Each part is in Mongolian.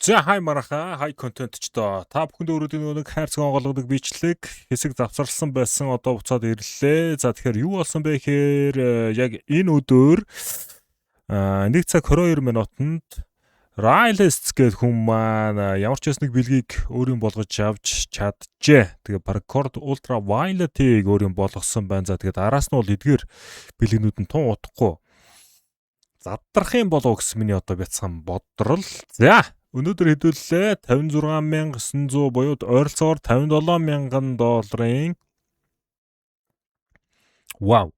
За хай мараха хай контент ч доо та бүхэнд өөрөдөө нэг хайрцаг онгойлгодог бичлэг хэсэг завсарласан байсан одоо буцаад ирлээ. За тэгэхээр юу болсон бэ гэхээр яг энэ өдөр 1 цаг 22 минутанд Rylist гэдэг хүн маань ямар ч нэг бэлгийг өөрийн болгож авч чаджээ. Тэгээ Paracord Ultra Violet-ийг өөрийн болгосон байна. За тэгээд араас нь бол эдгээр бэлгэнүүд нь тун утахгүй задрах юм болов гэсэн миний одоо бяцхан бодрол. За өнөөдөр хэдүүллээ 56,900 буюу ойролцоогоор $57,000. Вау.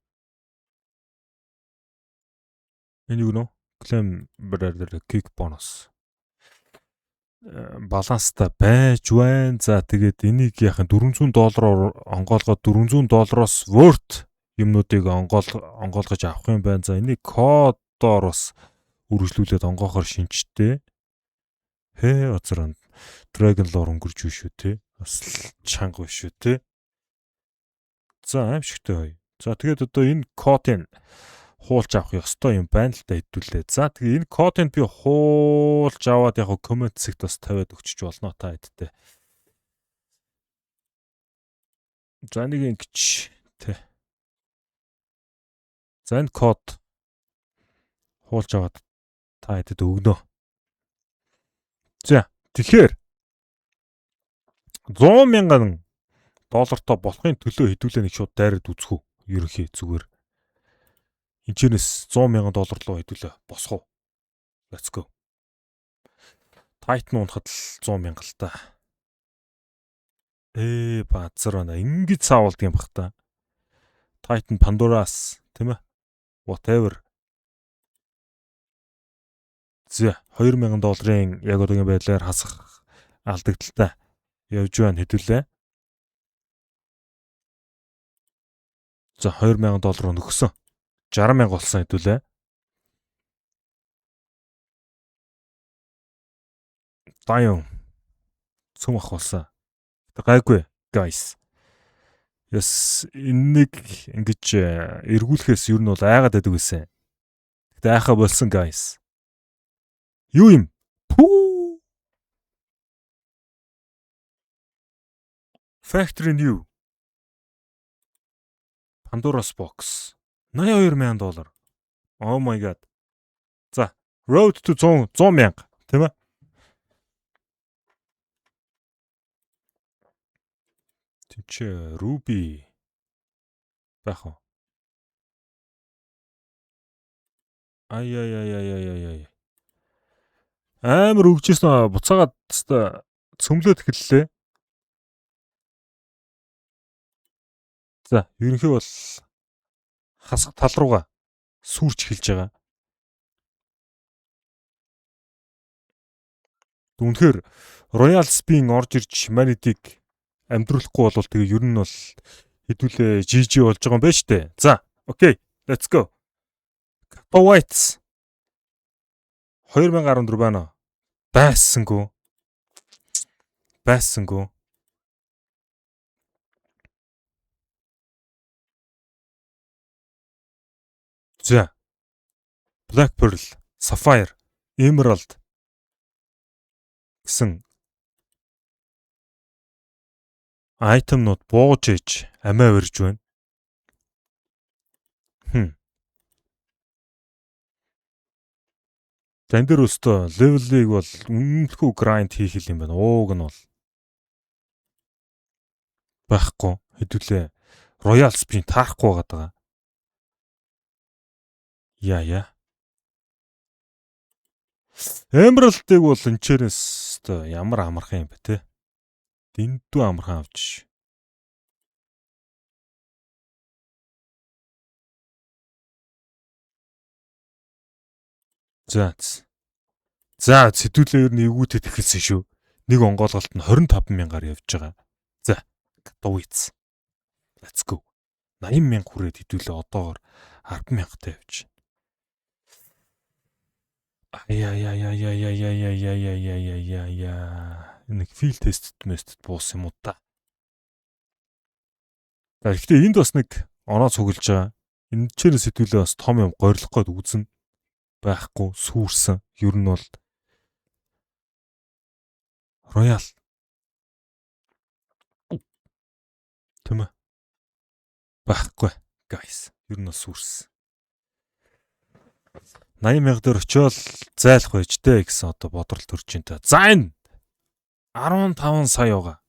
Энэ юу нэ? Claim kick bonus. Баланстай байж байна. За тэгээд энийг яхан $400 онгоолгоод $400 worth юмнуудыг онгоолгож авах юм байна. За энийг кодоор бас үргэлжлүүлээд онгоохоор шинжтэй. Хээ оцрон Dragon Lore өнгөрч биш үү те. Бас чанга биш үү те. За аимшигтай бай. За тэгээд одоо энэ кодыг хуулж авах ёстой юм байна л да хэдүүлээ. За тэгээд энэ кодыг би хуулж аваад яг коммент хэсэгт бас тавиад өгчөж болно та хэдтэй. За нэг ингэж те. За энэ код хуулж аваад та хэдэд өгнө. За тэгэхээр $100,000 болохын төлөө хэдүүлээ нэг шууд дайраад үзэх үү? Ерөнхий зүгээр. Энэчнээс $100,000 руу хэдүүлээ босох уу? Let's go. Titan унахад л 100,000 л та. Баазар байна. Ингэж саавалдаг юм бах та. Titan Pandora's тийм ээ. Whatever. За $2,000 яг одоогийн байдлаар хасах алдагдaltaй явж байна хэдүүлээ. За $2,000 нөхсөн. 60,000 болсон хэдүүлээ. Дайон. Цөм ах болсон. Гайгүй guys. Яс энийг ингэж эргүүлэхээс юу нь бол айгаад байдаг байсан. Гэтэ айхаа болсон guys. Юу юм? Пүү. Factory new. Pandora's box. $82,000. Oh my god. За, road to 100,000, тийм ээ? Тинчээ Ruby байх уу? Ай. Амар өгчээсэн буцаагаад цөмлөөд эхэллээ. За, ерөнхий бол хасах тал руугаа сүрч эхэлж байгаа. Үнэхээр Royal Spin орж ирж Manity-г амьдруулахгүй бол тэгээ ер нь бол хэдүүлээ GG болж байгаа юм байна штэ. За, окей, let's go. Whites 2014 байна. Байсангүй. За. Black Pearl, Sapphire, Emerald гэсэн айтемнууд бууж ээж амиа барьж байна. Тэн дээр өстөө левелийг бол үнэхээр грайнд хийх юм байна. Ууг нь бол байхгүй хэдүүлээ Royal Spin таарахгүй байгаа. Яа. Emerald-ыг бол энэчнээс өстөө ямар амархан юм бэ те. Дэндүү амархан авч. За сэдвүүлээр нь эвгүүтэд эхэлсэн шүү. Нэг онгоолголт нь 25,000-аар явж байгаа. За, Katowice. Let's go. 80,000 хүрээд хэдүүлээ одоогоор 10,000-тай явж байна. Яа. Нэг field test буусан юм уу та. Гэхдээ энд бас нэг оноо цуглаж байгаа. Энэ чирээс хэдүүлээ бас том юм горилох гээд үзнэ. Байхгүй сүрсэн. Ер нь бол Роял. Тэм ээ. Байхгүй. Guys. Ер нь бас сүрс. 80,000 дээр очиод зайлах байж дээ гэсэн одоо бодрол төрж ин та. За энэ 15 сая байгаа.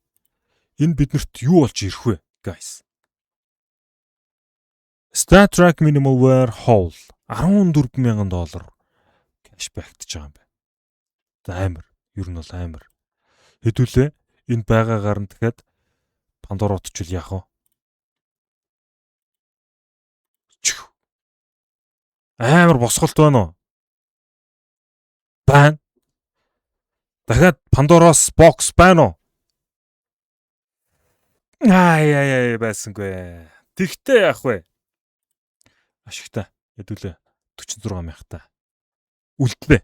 Энэ биднэрт юу болж ирэх вэ, guys? Star Trek Minimal Wear Haul $14,000 кэшбэктж байгаа юм байна. За амар. Ер нь бол амар. Хэдүүлээ энэ байгаагаар нь дахиад Пандора утчвал яах вэ? Амар босголт байна уу? Байна. Дахиад Пандороос бокс байна уу? Яа байсангүй. Тэгтээ яах вэ? Ашигтай. Хэдүүлээ 46 мянгатай. Үлдлээ.